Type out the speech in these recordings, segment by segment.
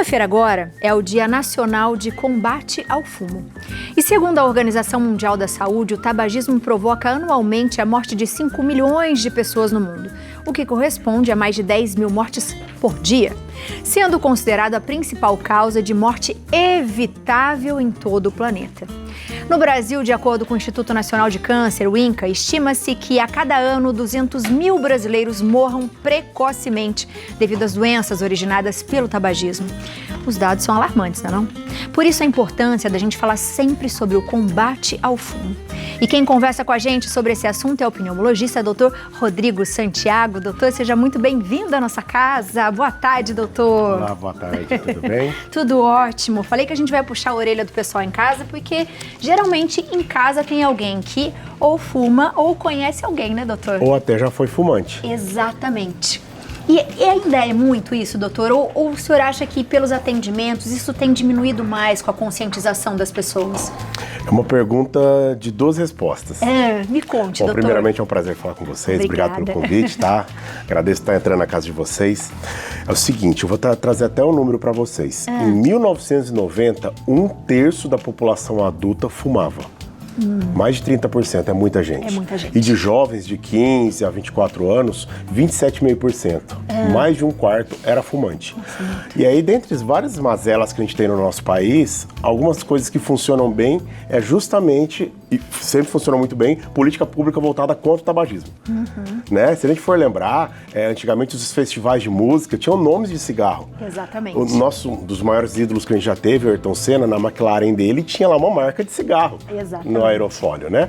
Segunda-feira agora é o Dia Nacional de Combate ao Fumo. E segundo a Organização Mundial da Saúde, o tabagismo provoca anualmente a morte de 5 milhões de pessoas no mundo, o que corresponde a mais de 10 mil mortes por dia, sendo considerado a principal causa de morte evitável em todo o planeta. No Brasil, de acordo com o Instituto Nacional de Câncer, o INCA, estima-se que a cada ano 200 mil brasileiros morram precocemente devido às doenças originadas pelo tabagismo. Os dados são alarmantes, não é não? Por isso a importância da gente falar sempre sobre o combate ao fumo. E quem conversa com a gente sobre esse assunto é o pneumologista Dr. Rodrigo Santiago. Doutor, seja muito bem-vindo à nossa casa. Boa tarde, doutor. Olá, boa tarde, tudo bem? Tudo ótimo. Falei que a gente vai puxar a orelha do pessoal em casa, porque geralmente em casa tem alguém que ou fuma ou conhece alguém, né, doutor? Ou até já foi fumante. Exatamente. E ainda é muito isso, doutor? Ou o senhor acha que pelos atendimentos isso tem diminuído mais com a conscientização das pessoas? É uma pergunta de 2 respostas. Me conte, Bom, doutor. primeiramente é um prazer falar com vocês. Obrigada. Obrigado pelo convite, tá? Agradeço estar entrando na casa de vocês. É o seguinte, eu vou trazer até um número para vocês. Em 1990, 1/3 da população adulta fumava. Mais de 30%, é muita gente. É muita gente. E de jovens de 15 a 24 anos, 27,5%. Mais de 1/4 era fumante. Nossa, e aí, dentre as várias mazelas que a gente tem no nosso país, algumas coisas que funcionam bem é justamente, e sempre funcionam muito bem, política pública voltada contra o tabagismo. Né? Se a gente for lembrar, antigamente os festivais de música tinham nomes de cigarro. Exatamente. O nosso, um dos maiores ídolos que a gente já teve, o Ayrton Senna, na McLaren dele, tinha lá uma marca de cigarro. Exatamente. No aerofólio, né?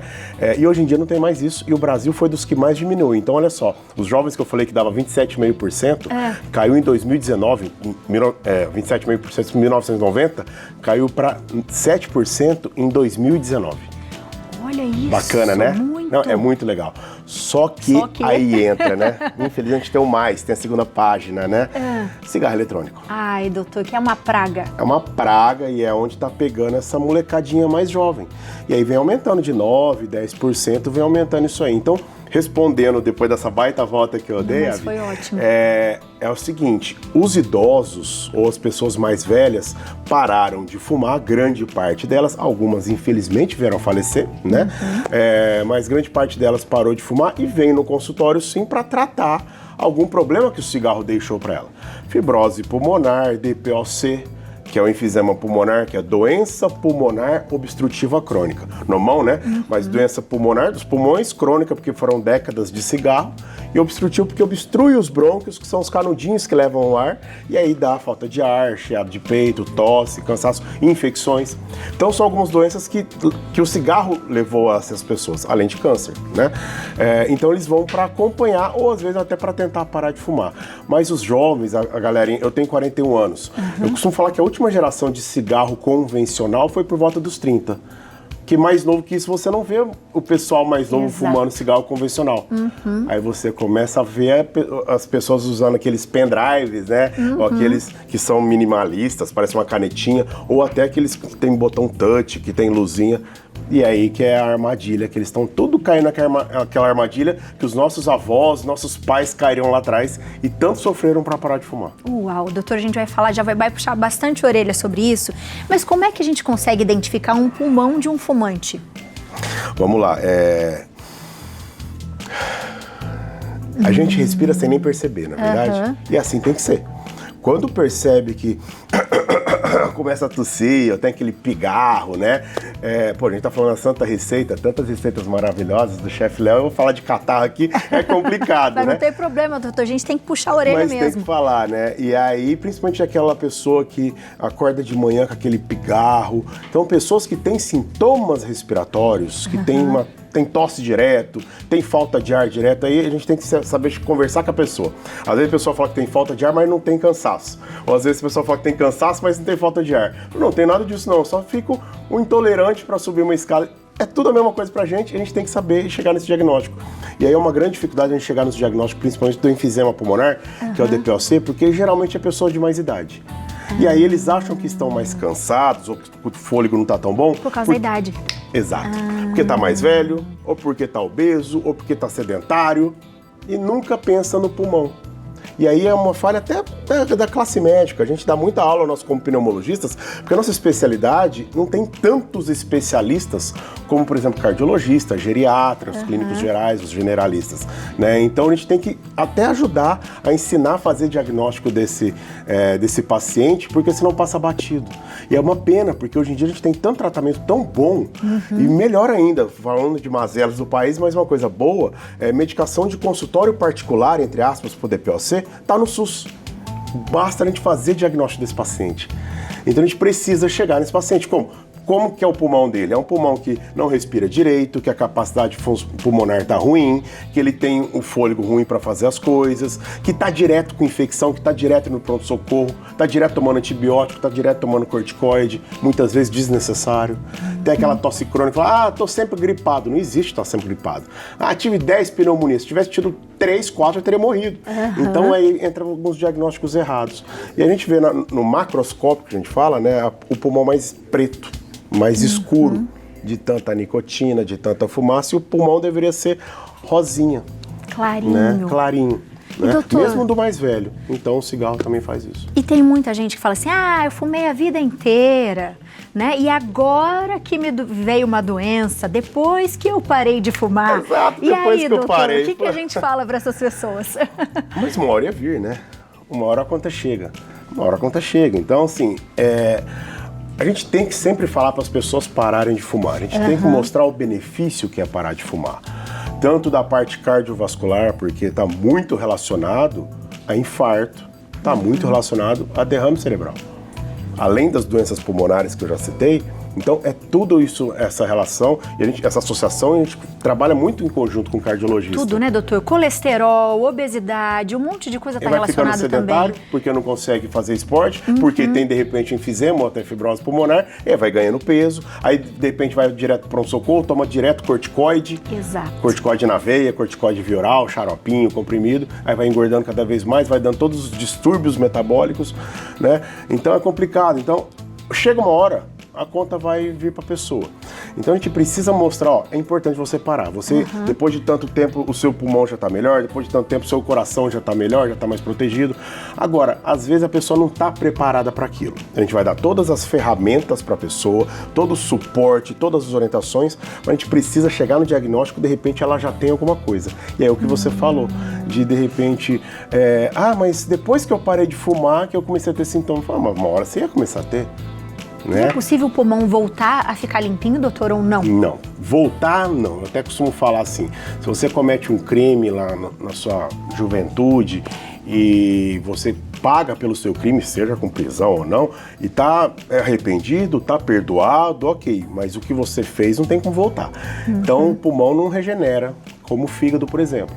E hoje em dia não tem mais isso, e o Brasil foi dos que mais diminuiu. Então, olha só, os jovens que eu falei que dava 27,5%, caiu em 2019, 27,5% em 1990, caiu para 7% em 2019. Olha isso. Bacana, né? Muito. Não, é muito legal. Só que aí entra, né? Infelizmente tem o mais, tem a segunda página, né? Cigarro eletrônico. Ai, doutor, que é uma praga. É uma praga e é onde tá pegando essa molecadinha mais jovem. E aí vem aumentando de 9%, 10%, vem aumentando isso aí. Então, respondendo depois dessa baita volta que eu dei, Mas foi ótimo. é o seguinte, os idosos ou as pessoas mais velhas pararam de fumar, grande parte delas, algumas infelizmente vieram a falecer, né? Mas grande parte delas parou de fumar e vem no consultório sim para tratar algum problema que o cigarro deixou para ela. Fibrose pulmonar, DPOC, que é o enfisema pulmonar, que é doença pulmonar obstrutiva crônica. Normal, né? Mas doença pulmonar dos pulmões, crônica porque foram décadas de cigarro, e obstrutivo porque obstrui os brônquios, que são os canudinhos que levam o ar, e aí dá falta de ar, chiado de peito, tosse, cansaço, infecções. Então são algumas doenças que o cigarro levou a essas pessoas, além de câncer, né? Então eles vão para acompanhar, ou às vezes até para tentar parar de fumar. Mas os jovens, a galerinha, eu tenho 41 anos, eu costumo falar que a última geração de cigarro convencional foi por volta dos 30. Que mais novo que isso, você não vê o pessoal mais novo fumando cigarro convencional. Aí você começa a ver as pessoas usando aqueles pendrives, né? Ou aqueles que são minimalistas, parece uma canetinha, ou até aqueles que tem botão touch, que tem luzinha. E aí que é a armadilha, que eles estão tudo caindo naquela armadilha que os nossos avós, nossos pais caíram lá atrás e tanto sofreram para parar de fumar. Uau, doutor, a gente vai falar, já vai puxar bastante orelha sobre isso, mas como é que a gente consegue identificar um pulmão de um fumante? Vamos lá, a gente respira sem nem perceber, na verdade, e assim tem que ser. Quando percebe que começa a tossir, ou tem aquele pigarro, né? A gente tá falando da santa receita, tantas receitas maravilhosas do chefe Léo, eu vou falar de catarro aqui, é complicado, Mas né? não tem problema, doutor, a gente tem que puxar a orelha mesmo. Mas tem que falar, né? E aí, principalmente aquela pessoa que acorda de manhã com aquele pigarro. Então, pessoas que têm sintomas respiratórios, que tem tosse direto, tem falta de ar direto, aí a gente tem que saber conversar com a pessoa. Às vezes a pessoa fala que tem falta de ar, mas não tem cansaço. Ou às vezes a pessoa fala que tem cansaço, mas não tem falta de ar. Não tem nada disso não, eu só fico um intolerante para subir uma escada. É tudo a mesma coisa pra gente, a gente tem que saber chegar nesse diagnóstico. E aí é uma grande dificuldade a gente chegar nesse diagnóstico, principalmente do enfisema pulmonar, que é o DPOC, porque geralmente é pessoa de mais idade. E aí eles acham que estão mais cansados, ou que o fôlego não tá tão bom. Por causa da idade. Exato. Porque tá mais velho, ou porque tá obeso, ou porque tá sedentário, e nunca pensa no pulmão. E aí é uma falha até da classe médica. A gente dá muita aula, nós como pneumologistas, porque a nossa especialidade não tem tantos especialistas como, por exemplo, cardiologista, geriatra, os clínicos gerais, os generalistas, né? Então a gente tem que até ajudar a ensinar a fazer diagnóstico desse paciente, porque senão passa batido. E é uma pena, porque hoje em dia a gente tem tanto tratamento tão bom, e melhor ainda, falando de mazelas do país, mas uma coisa boa, medicação de consultório particular, entre aspas, por DPOC, está no SUS. Basta a gente fazer diagnóstico desse paciente. Então a gente precisa chegar nesse paciente. Como que é o pulmão dele? É um pulmão que não respira direito, que a capacidade pulmonar está ruim, que ele tem o fôlego ruim para fazer as coisas, que está direto com infecção, que está direto no pronto-socorro, está direto tomando antibiótico, está direto tomando corticoide, muitas vezes desnecessário. Tem aquela tosse crônica, fala, tô sempre gripado. Não existe estar sempre gripado. Tive 10 pneumonias. Se tivesse tido 3, 4, eu teria morrido. Então aí entram alguns diagnósticos errados. E a gente vê no macroscópio, que a gente fala, né, o pulmão mais preto, mais escuro, de tanta nicotina, de tanta fumaça, e o pulmão deveria ser rosinha. Clarinho. Né? Clarinho. Né? Doutor, mesmo do mais velho. Então o cigarro também faz isso. E tem muita gente que fala assim, eu fumei a vida inteira, né? E agora que me veio uma doença, depois que eu parei de fumar. Exato, e depois aí, que eu doutor, parei. o que a gente fala para essas pessoas? Mas uma hora ia vir, né? Uma hora a conta chega. Então, assim, a gente tem que sempre falar para as pessoas pararem de fumar. A gente tem que mostrar o benefício que é parar de fumar. Tanto da parte cardiovascular, porque está muito relacionado a infarto, está muito relacionado a derrame cerebral. Além das doenças pulmonares que eu já citei, então é tudo isso, essa relação, e essa associação, a gente trabalha muito em conjunto com o cardiologista. Tudo, né, doutor? Colesterol, obesidade, um monte de coisa está relacionado vai ficando sedentário, também. porque não consegue fazer esporte, porque tem, de repente, enfisema ou até fibrose pulmonar, vai ganhando peso, aí, de repente, vai direto para pronto-socorro, toma direto corticoide. Exato. Corticoide na veia, corticoide via oral, xaropinho, comprimido, aí vai engordando cada vez mais, vai dando todos os distúrbios metabólicos, né? Então é complicado. Então, chega uma hora, a conta vai vir para a pessoa. Então a gente precisa mostrar, é importante você parar. Você, depois de tanto tempo, o seu pulmão já está melhor, depois de tanto tempo, o seu coração já está melhor, já está mais protegido. Agora, às vezes a pessoa não está preparada para aquilo. A gente vai dar todas as ferramentas para a pessoa, todo o suporte, todas as orientações, mas a gente precisa chegar no diagnóstico, de repente ela já tem alguma coisa. E é o que você falou, de repente, mas depois que eu parei de fumar, que eu comecei a ter sintomas. Mas uma hora você ia começar a ter. Né? É possível o pulmão voltar a ficar limpinho, doutor, ou não? Não. Voltar, não. Eu até costumo falar assim, se você comete um crime lá na sua juventude e você paga pelo seu crime, seja com prisão ou não, e tá arrependido, tá perdoado, ok, mas o que você fez não tem como voltar. Então o pulmão não regenera, como o fígado, por exemplo.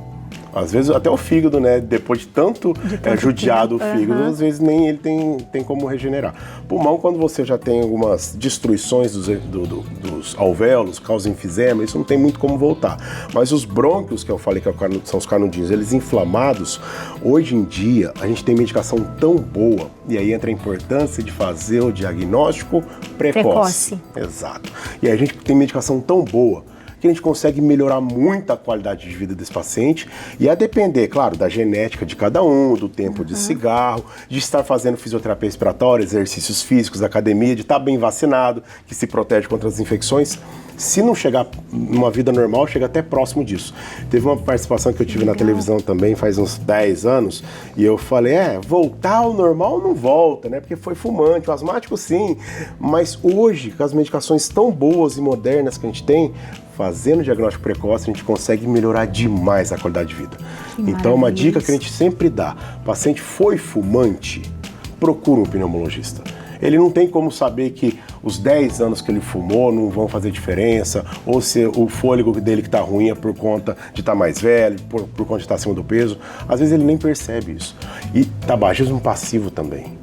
Às vezes até o fígado, né, depois de tanto judiado o fígado, às vezes nem ele tem como regenerar. Pulmão, quando você já tem algumas destruições dos alvéolos, causa enfisema, isso não tem muito como voltar. Mas os brônquios, que eu falei que são os canudinhos, eles inflamados, hoje em dia a gente tem medicação tão boa, e aí entra a importância de fazer o diagnóstico precoce. Exato. E aí a gente tem medicação tão boa que a gente consegue melhorar muito a qualidade de vida desse paciente, e a depender, claro, da genética de cada um, do tempo de cigarro, de estar fazendo fisioterapia respiratória, exercícios físicos, academia, de estar bem vacinado, que se protege contra as infecções. Se não chegar numa vida normal, chega até próximo disso. Teve uma participação que eu tive na televisão também, faz uns 10 anos, e eu falei, voltar ao normal não volta, né? Porque foi fumante, o asmático sim, mas hoje, com as medicações tão boas e modernas que a gente tem, fazendo diagnóstico precoce, a gente consegue melhorar demais a qualidade de vida. Então, uma dica que a gente sempre dá, o paciente foi fumante, procura um pneumologista. Ele não tem como saber que os 10 anos que ele fumou não vão fazer diferença, ou se o fôlego dele que está ruim é por conta de estar mais velho, por conta de estar acima do peso. Às vezes ele nem percebe isso. E tabagismo passivo também.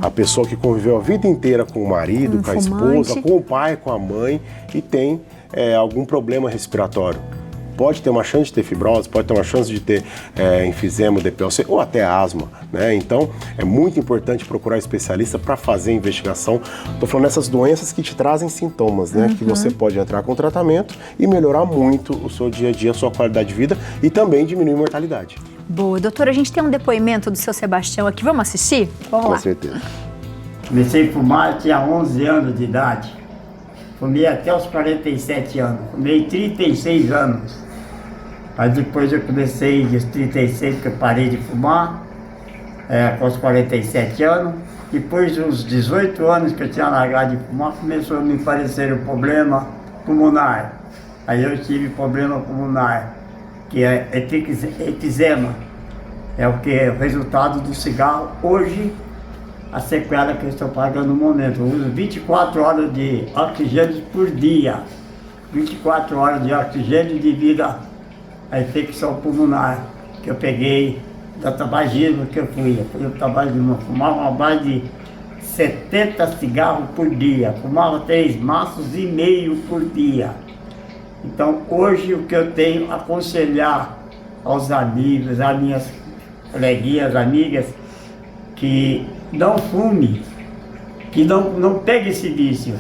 A pessoa que conviveu a vida inteira com o marido, com a esposa, com o pai, com a mãe, e tem algum problema respiratório. pode ter uma chance de ter fibrose, pode ter uma chance de ter enfisema, DPLC ou até asma, né? Então, é muito importante procurar especialista para fazer a investigação. Estou falando dessas doenças que te trazem sintomas, né? Que você pode entrar com tratamento e melhorar muito o seu dia a dia, a sua qualidade de vida e também diminuir a mortalidade. Boa, doutora, a gente tem um depoimento do seu Sebastião aqui, vamos assistir? Vamos lá. Com certeza. Comecei a fumar, eu tinha 11 anos de idade. Fumei até os 47 anos. Fumei 36 anos. Mas depois eu comecei dos 36 que eu parei de fumar, com os 47 anos. Depois dos 18 anos que eu tinha largado de fumar, começou a me parecer um problema pulmonar. Aí eu tive problema pulmonar, que é efisema. É o que é o resultado do cigarro. Hoje, a sequela que eu estou pagando no momento. Eu uso 24 horas de oxigênio por dia. 24 horas de oxigênio devido à infecção pulmonar que eu peguei do tabagismo que eu fui. Eu fui o tabagismo, eu fumava mais de 70 cigarros por dia. Fumava 3 maços e meio por dia. Então hoje o que eu tenho a aconselhar aos amigos, às minhas coleguinhas, amigas, que não fume, que não pegue esse vício,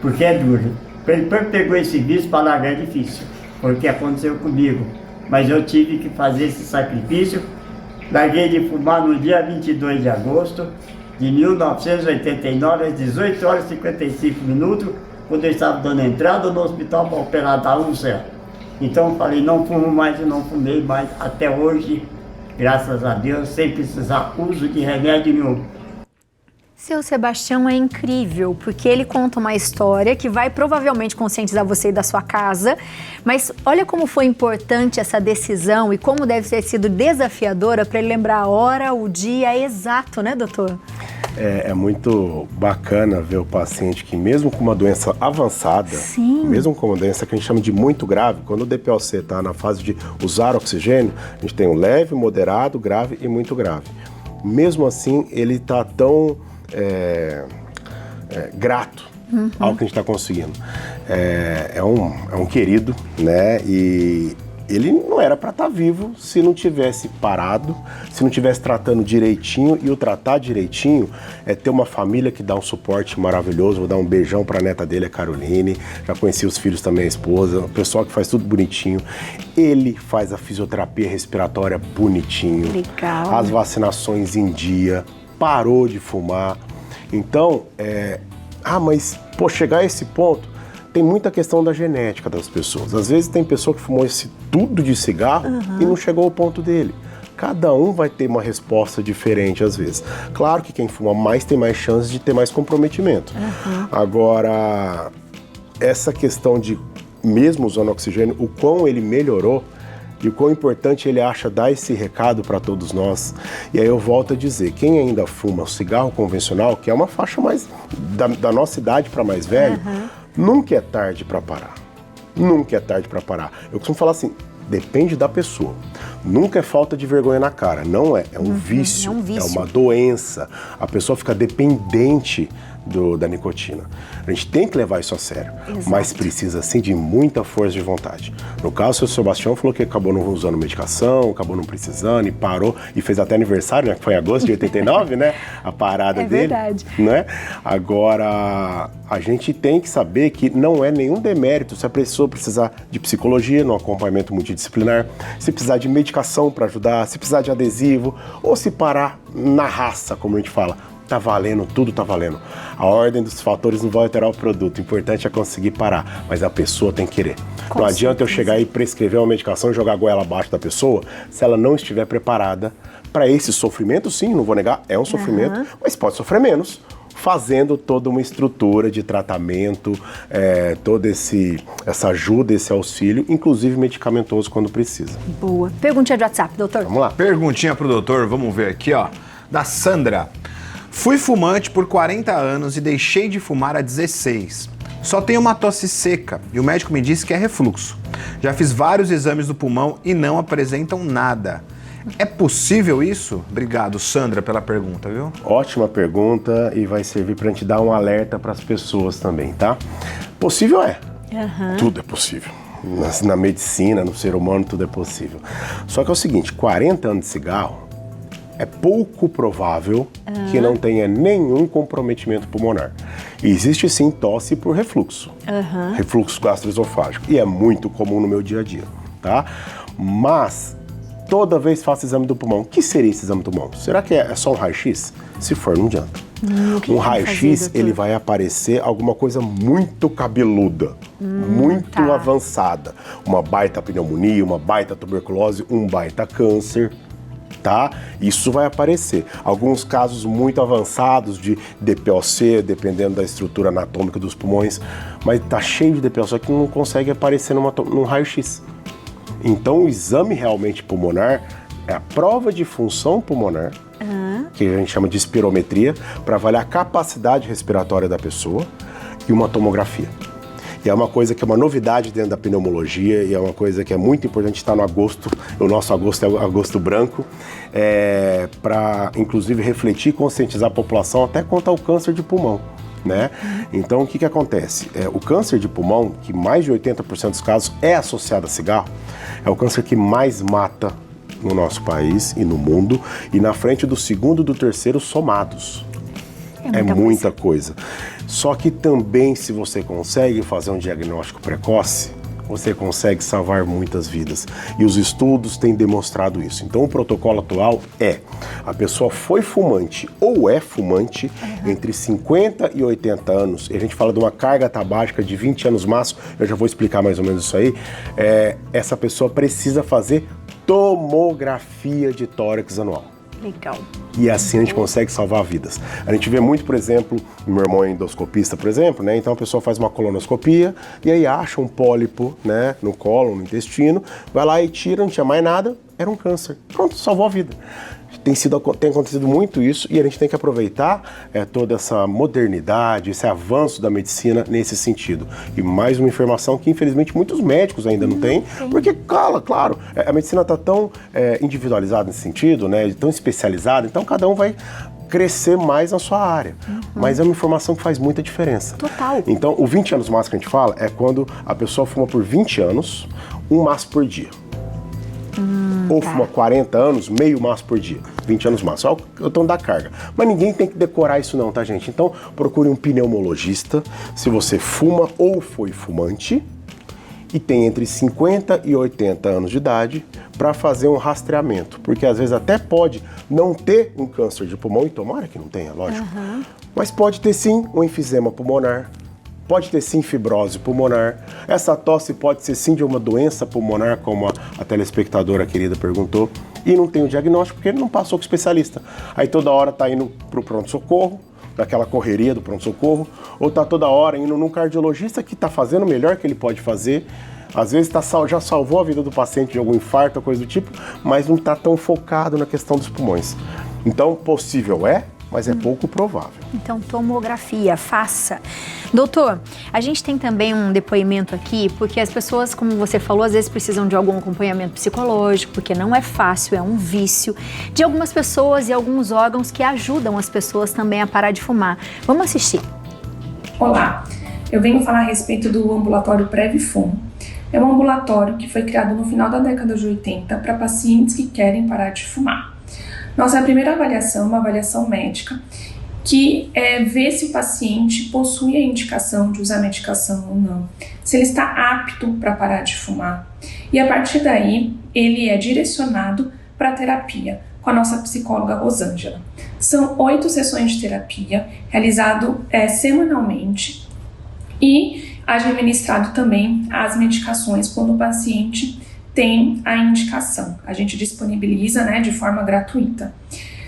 porque é duro. Ele pegou esse vício para largar é difícil, foi o que aconteceu comigo. Mas eu tive que fazer esse sacrifício. Larguei de fumar no dia 22 de agosto de 1989, às 18 horas e 55 minutos, quando eu estava dando entrada no hospital para operar da úlcera. Então eu falei, não fumo mais e não fumei mais até hoje, graças a Deus, sem precisar uso de remédio nenhum. Seu Sebastião é incrível, porque ele conta uma história que vai provavelmente conscientizar você da sua casa, mas olha como foi importante essa decisão e como deve ter sido desafiadora para ele lembrar a hora, o dia exato, né, doutor? É muito bacana ver o paciente que mesmo com uma doença avançada, mesmo com uma doença que a gente chama de muito grave, quando o DPLC está na fase de usar oxigênio, a gente tem um leve, moderado, grave e muito grave. Mesmo assim, ele está tão grato ao que a gente está conseguindo. É um querido, né? E ele não era para estar vivo se não tivesse parado, se não tivesse tratando direitinho. E o tratar direitinho é ter uma família que dá um suporte maravilhoso. Vou dar um beijão para a neta dele, a Caroline. Já conheci os filhos também, a esposa. O pessoal que faz tudo bonitinho. Ele faz a fisioterapia respiratória bonitinho. Legal. As vacinações em dia. Parou de fumar. Então, mas, chegar a esse ponto, tem muita questão da genética das pessoas. Às vezes tem pessoa que fumou esse tudo de cigarro e não chegou ao ponto dele. Cada um vai ter uma resposta diferente às vezes. Claro que quem fuma mais tem mais chance de ter mais comprometimento. Agora, essa questão de, mesmo usando oxigênio, o quão ele melhorou, e o quão importante ele acha dar esse recado para todos nós. E aí eu volto a dizer, quem ainda fuma o cigarro convencional, que é uma faixa mais da nossa idade para mais velho, nunca é tarde para parar. Nunca é tarde para parar. Eu costumo falar assim, depende da pessoa. Nunca é falta de vergonha na cara, não é. É um vício, é uma doença. A pessoa fica dependente da nicotina. A gente tem que levar isso a sério, mas precisa sim de muita força de vontade. No caso, o seu Sebastião falou que acabou não usando medicação, acabou não precisando e parou e fez até aniversário, né? Que foi em agosto de 89, né? A parada dele. É verdade. Né? Agora, a gente tem que saber que não é nenhum demérito se a pessoa precisar de psicologia, no acompanhamento multidisciplinar, se precisar de medicação para ajudar, se precisar de adesivo, ou se parar na raça, como a gente fala. Tá valendo, tudo tá valendo. A ordem dos fatores não vai alterar o produto. O importante é conseguir parar, mas a pessoa tem que querer. Não adianta eu chegar e prescrever uma medicação e jogar a goela abaixo da pessoa se ela não estiver preparada para esse sofrimento. Sim, não vou negar, é um sofrimento, mas pode sofrer menos, fazendo toda uma estrutura de tratamento, toda essa ajuda, esse auxílio, inclusive medicamentoso quando precisa. Boa. Perguntinha de WhatsApp, doutor. Vamos lá. Perguntinha pro doutor, vamos ver aqui, ó, da Sandra. Fui fumante por 40 anos e deixei de fumar há 16. Só tenho uma tosse seca e o médico me disse que é refluxo. Já fiz vários exames do pulmão e não apresentam nada. É possível isso? Obrigado, Sandra, pela pergunta, viu? Ótima pergunta e vai servir para a gente dar um alerta para as pessoas também, tá? Possível é. Tudo é possível. Na medicina, no ser humano, tudo é possível. Só que é o seguinte, 40 anos de cigarro é pouco provável que não tenha nenhum comprometimento pulmonar. E existe sim tosse por refluxo, refluxo gastroesofágico, e é muito comum no meu dia a dia, tá? Mas toda vez faço exame do pulmão. O que seria esse exame do pulmão? Será que é só um raio-x? Se for, não adianta. Um raio-x, ele vai aparecer alguma coisa muito cabeluda, muito avançada. Uma baita pneumonia, uma baita tuberculose, um baita câncer. Tá? Isso vai aparecer. Alguns casos muito avançados de DPOC, dependendo da estrutura anatômica dos pulmões, mas tá cheio de DPOC que não consegue aparecer num raio-x. Então, o exame realmente pulmonar é a prova de função pulmonar, que a gente chama de espirometria, para avaliar a capacidade respiratória da pessoa, e uma tomografia. E é uma coisa que é uma novidade dentro da pneumologia e é uma coisa que é muito importante estar no agosto. O nosso agosto é o agosto branco, para inclusive refletir e conscientizar a população até quanto ao câncer de pulmão, né? Então o que acontece? O câncer de pulmão, que mais de 80% dos casos é associado a cigarro, é o câncer que mais mata no nosso país e no mundo, e na frente do segundo e do terceiro somados. É muita coisa. Só que também, se você consegue fazer um diagnóstico precoce, você consegue salvar muitas vidas. E os estudos têm demonstrado isso. Então, o protocolo atual a pessoa foi fumante ou é fumante entre 50 e 80 anos. E a gente fala de uma carga tabágica de 20 anos máximo. Eu já vou explicar mais ou menos isso aí. Essa pessoa precisa fazer tomografia de tórax anual. Legal. E assim a gente consegue salvar vidas. A gente vê muito, por exemplo, meu irmão é endoscopista, por exemplo, né? Então a pessoa faz uma colonoscopia e aí acha um pólipo, né, no cólon, no intestino, vai lá e tira, não tinha mais nada, era um câncer. Pronto, salvou a vida. Tem acontecido muito isso e a gente tem que aproveitar toda essa modernidade, esse avanço da medicina nesse sentido. E mais uma informação que infelizmente muitos médicos ainda não têm, porque, claro, a medicina está tão individualizada nesse sentido, né, tão especializada, então cada um vai crescer mais na sua área. Mas é uma informação que faz muita diferença. Total. Então, o 20 anos máximo que a gente fala é quando a pessoa fuma por 20 anos, um maço por dia. Ou fuma 40 anos, meio maço por dia, 20 anos máximo. Olha o tom da carga. Mas ninguém tem que decorar isso não, tá, gente? Então, procure um pneumologista se você fuma ou foi fumante e tem entre 50 e 80 anos de idade para fazer um rastreamento. Porque às vezes até pode não ter um câncer de pulmão, e tomara que não tenha, lógico. Mas pode ter sim um enfisema pulmonar. Pode ter sim fibrose pulmonar. Essa tosse pode ser sim de uma doença pulmonar, como a telespectadora querida perguntou, e não tem o diagnóstico porque ele não passou com o especialista. Aí toda hora tá indo pro pronto-socorro, daquela correria do pronto-socorro, ou tá toda hora indo num cardiologista que tá fazendo o melhor que ele pode fazer. Às vezes já salvou a vida do paciente de algum infarto ou coisa do tipo, mas não tá tão focado na questão dos pulmões. Então, possível mas é pouco provável. Então, tomografia, faça. Doutor, a gente tem também um depoimento aqui, porque as pessoas, como você falou, às vezes precisam de algum acompanhamento psicológico, porque não é fácil, é um vício, de algumas pessoas e alguns órgãos que ajudam as pessoas também a parar de fumar. Vamos assistir. Olá, eu venho falar a respeito do ambulatório Previfumo. É um ambulatório que foi criado no final da década de 80 para pacientes que querem parar de fumar. Nossa primeira avaliação é uma avaliação médica que vê se o paciente possui a indicação de usar medicação ou não, se ele está apto para parar de fumar. E a partir daí, ele é direcionado para a terapia com a nossa psicóloga Rosângela. São 8 sessões de terapia, realizado semanalmente, e administrado também as medicações quando o paciente tem a indicação. A gente disponibiliza, de forma gratuita.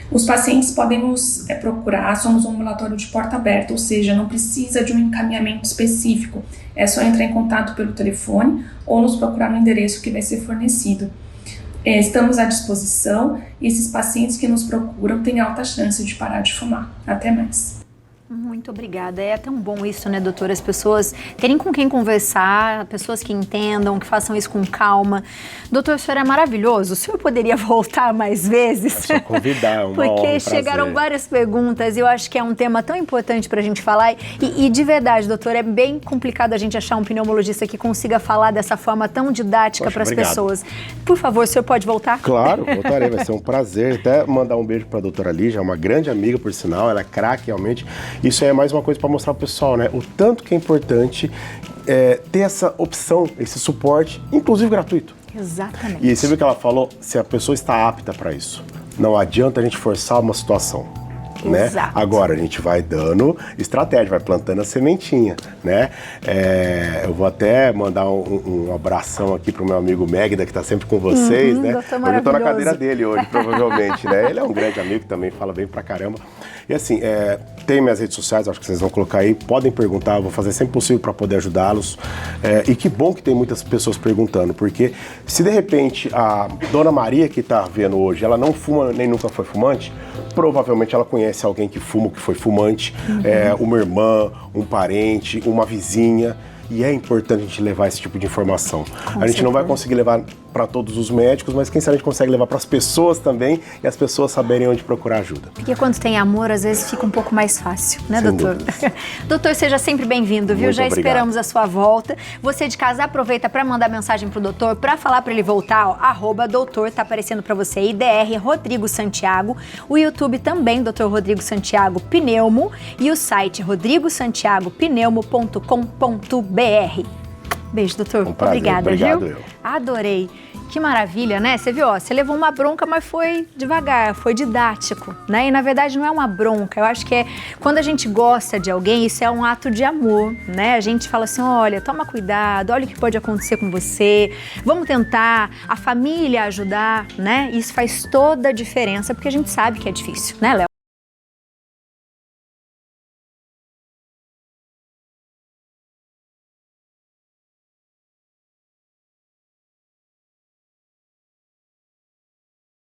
Os pacientes podem nos procurar, somos um ambulatório de porta aberta, ou seja, não precisa de um encaminhamento específico. É só entrar em contato pelo telefone ou nos procurar no endereço que vai ser fornecido. Estamos à disposição e esses pacientes que nos procuram têm alta chance de parar de fumar. Até mais. Muito obrigada. É tão bom isso, né, doutora? As pessoas terem com quem conversar, pessoas que entendam, que façam isso com calma. Doutor, o senhor é maravilhoso. O senhor poderia voltar mais vezes? É só convidar, uma honra, Porque chegaram várias perguntas e eu acho que é um tema tão importante para a gente falar. E de verdade, doutor, é bem complicado a gente achar um pneumologista que consiga falar dessa forma tão didática para as pessoas. Por favor, o senhor pode voltar? Claro, voltarei. Vai ser um prazer. Até mandar um beijo para a doutora Lígia, é uma grande amiga, por sinal. Ela é craque, realmente. Isso aí é mais uma coisa para mostrar pro pessoal, né? O tanto que é importante ter essa opção, esse suporte, inclusive gratuito. Exatamente. E você viu que ela falou, se a pessoa está apta para isso. Não adianta a gente forçar uma situação. Né? Exato. Agora a gente vai dando estratégia, vai plantando a sementinha, né? Eu vou até mandar um abração aqui pro meu amigo Megda, que tá sempre com vocês, né? Doutor Hoje eu tô na maravilhoso. cadeira dele hoje, provavelmente, né? Ele é um grande amigo também, fala bem pra caramba. E assim, tem minhas redes sociais, acho que vocês vão colocar aí, podem perguntar, eu vou fazer sempre possível para poder ajudá-los. E que bom que tem muitas pessoas perguntando, porque se de repente a Dona Maria que tá vendo hoje, ela não fuma nem nunca foi fumante, provavelmente ela conhece alguém que fuma, que foi fumante, uma irmã, um parente, uma vizinha. E é importante a gente levar esse tipo de informação. A gente não vai conseguir levar para todos os médicos, mas quem sabe a gente consegue levar para as pessoas também e as pessoas saberem onde procurar ajuda. Porque quando tem amor, às vezes fica um pouco mais fácil, né, Sem doutor? Doutor, seja sempre bem-vindo, viu? Muito Já obrigado. esperamos a sua volta. Você de casa aproveita para mandar mensagem pro doutor, para falar para ele voltar, ó, @doutor, tá aparecendo para você aí, DR Rodrigo Santiago, o YouTube também, Dr. Rodrigo Santiago Pneumo, e o site rodrigosantiagopneumo.com.br. Beijo, doutor. Um prazer. Obrigada, Obrigado, viu? eu. Adorei. Que maravilha, né? Você viu, ó, você levou uma bronca, mas foi devagar, foi didático, né? E na verdade não é uma bronca, eu acho que quando a gente gosta de alguém, isso é um ato de amor, né? A gente fala assim, olha, toma cuidado, olha o que pode acontecer com você, vamos tentar a família ajudar, né? Isso faz toda a diferença, porque a gente sabe que é difícil, né, Léo?